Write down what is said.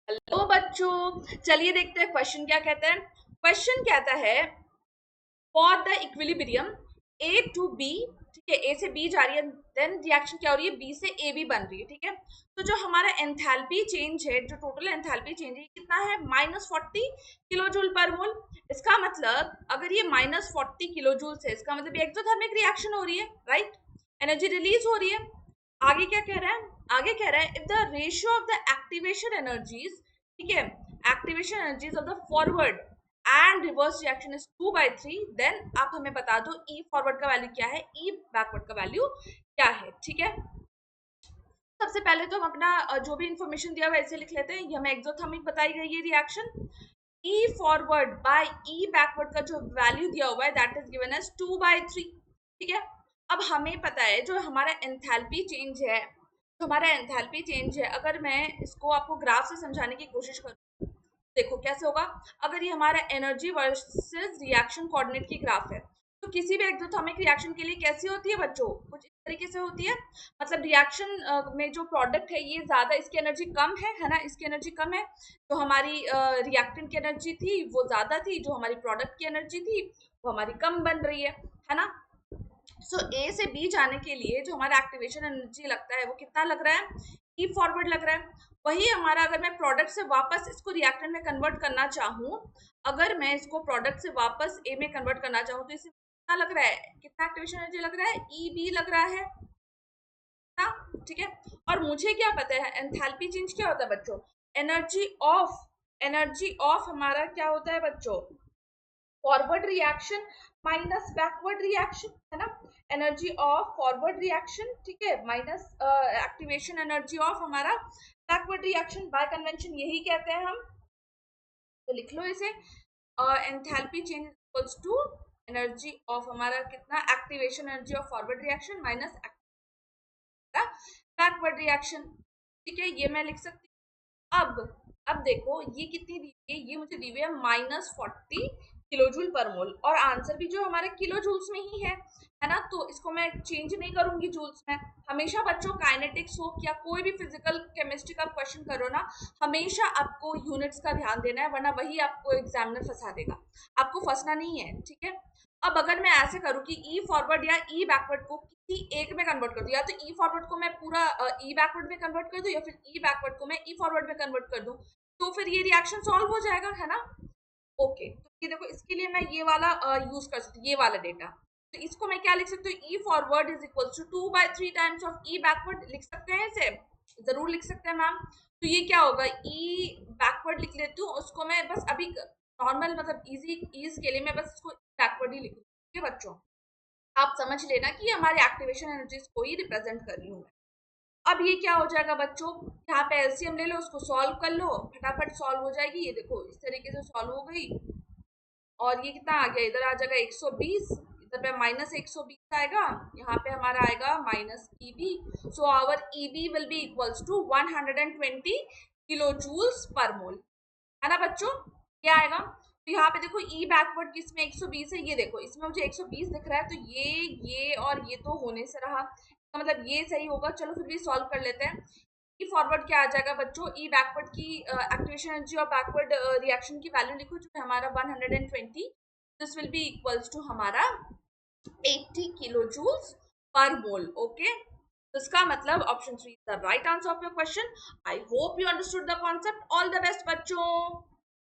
Hello बच्चों, चलिए देखते हैं क्वेश्चन क्या कहता है। क्वेश्चन कहता है for the equilibrium A to B, ठीक है, ए से बी जा रही है, देन रिएक्शन क्या हो रही है, बी से ए बी बन रही है, ठीक है। तो जो हमारा एंथैल्पी चेंज है, जो टोटल एंथैल्पी चेंज है, कितना है, -40 किलो जूल पर मोल। इसका मतलब अगर ये -40 किलो जूल है, इसका मतलब ये एक्सोथर्मिक रिएक्शन हो रही है, राइट। एनर्जी रिलीज हो रही है। आगे क्या कह रहा है, आगे कह रहा है if the ratio of the activation energies, ठीक है, activation energies of the forward and reverse reaction is 2/3, then आप हमें बता दो ई फॉरवर्ड का वैल्यू क्या है, ई बैकवर्ड का वैल्यू क्या है, ठीक है। सबसे पहले तो हम अपना जो भी इंफॉर्मेशन दिया हुआ है ऐसे लिख लेते हैं। ये हमें एक्सोथर्मिक बताई गई है रिएक्शन। ई फॉरवर्ड बाय ई बैकवर्ड का जो वैल्यू दिया हुआ है दैट इज गिवन एज 2/3, ठीक है। अब हमें पता है जो हमारा एंथैल्पी चेंज है, जो हमारा एंथैल्पी चेंज है, अगर मैं इसको आपको ग्राफ से समझाने की कोशिश करूँ, देखो कैसे होगा। अगर ये हमारा एनर्जी वर्सेस रिएक्शन कोऑर्डिनेट की ग्राफ है, तो किसी भी एक्सोथर्मिक रिएक्शन के लिए कैसी होती है बच्चों, कुछ इस तरीके से होती है। मतलब रिएक्शन में जो प्रोडक्ट है ये ज्यादा, इसकी एनर्जी कम है ना, इसकी एनर्जी कम है। तो हमारी रिएक्टेंट की एनर्जी थी वो ज्यादा थी, जो हमारी प्रोडक्ट की एनर्जी थी वो हमारी कम बन रही है ना। सो ए से बी जाने के लिए जो हमारा एक्टिवेशन एनर्जी लगता है वो कितना लग रहा है, ई फॉरवर्ड लग रहा है। वही हमारा, अगर मैं प्रोडक्ट से वापस इसको रिएक्टेंट में कन्वर्ट करना चाहूँ, अगर मैं इसको प्रोडक्ट से वापस ए में कन्वर्ट करना चाहूँ, तो इसे कितना लग रहा है, कितना एक्टिवेशन एनर्जी लग रहा है, ई बी लग रहा है ना, ठीक है। और मुझे क्या पता है एंथैल्पी चेंज क्या होता है बच्चों, एनर्जी ऑफ, एनर्जी ऑफ हमारा क्या होता है बच्चों, forward reaction minus backward reaction, है ना। एनर्जी ऑफ फॉरवर्ड रिएक्शन, ठीक है, माइनस एक्टिवेशन एनर्जी ऑफ हमारा बैकवर्ड रिएक्शन, बाय कन्वेंशन यही कहते हैं हम। तो लिख लो इसे, enthalpy change equals to energy of हमारा कितना, activation energy of forward reaction minus backward reaction, ठीक है, ये मैं लिख सकती हूँ। अब देखो ये कितनी दी हुई है, ये मुझे दी हुई है -40 किलो जूल पर मोल, और आंसर भी जो हमारे किलो जूल्स में ही है ना। तो इसको मैं चेंज नहीं करूंगी जूल्स में। हमेशा बच्चों काइनेटिक्स हो या कोई भी फिजिकल केमिस्ट्री का क्वेश्चन करो ना, हमेशा आपको यूनिट्स का ध्यान देना है, वरना वही आपको एग्जामिनर फंसा देगा। आपको फंसना नहीं है, ठीक है। अब अगर मैं ऐसे करूँ कि ई फॉरवर्ड या ई बैकवर्ड को किसी एक में कन्वर्ट कर दूं, या तो ई फॉरवर्ड को मैं पूरा ई बैकवर्ड में कन्वर्ट कर दूं, या फिर ई बैकवर्ड को मैं ई फॉरवर्ड में कन्वर्ट कर दूं, तो फिर ये रिएक्शन सॉल्व हो जाएगा, है ना। ओके, तो ये देखो इसके लिए मैं ये वाला यूज कर सकती हूँ, ये वाला डेटा। तो इसको मैं क्या लिख सकती हूँ, E forward is equal to 2/3 times of E backward, लिख सकते हैं इसे, जरूर लिख सकते हैं मैम। तो ये क्या होगा, ई बैकवर्ड लिख लेती हूँ, उसको मैं बस अभी नॉर्मल मतलब इजी ईज के लिए मैं बस इसको बैकवर्ड ही लिखूँ, ठीक है बच्चों। आप समझ लेना कि हमारे एक्टिवेशन एनर्जीज को ही रिप्रेजेंट कर रही हूँ मैं। अब ये क्या हो जाएगा बच्चों, यहाँ पे एलसीएम ले लो, उसको सॉल्व कर लो, फटाफट सॉल्व हो जाएगी। ये देखो इस तरीके से सॉल्व हो गई, और ये कितना आ गया, इधर आ जाएगा 120, इधर पे -120 आएगा, यहाँ पे हमारा आएगा -EB। So our EB will be equals to 120 kilo joules per mole, है ना बच्चों। क्या आएगा, तो यहाँ पे देखो ई बैकवर्ड किसमें 120 है, ये देखो इसमें मुझे 120 दिख रहा है, तो ये और ये तो होने से रहा, तो मतलब ये सही होगा। चलो फिर भी सॉल्व कर लेते हैं। ई फॉरवर्ड क्या आ जाएगा बच्चों, ई बैकवर्ड की एक्टिवेशन एनर्जी और बैकवर्ड रिएक्शन की वैल्यू लिखो, जो हमारा 120, this will be equals to हमारा 80 किलो जूल्स पर मोल। ओके, तो इसका मतलब option 3 is the right answer of your question. I hope you understood the concept. All the best बच्चों।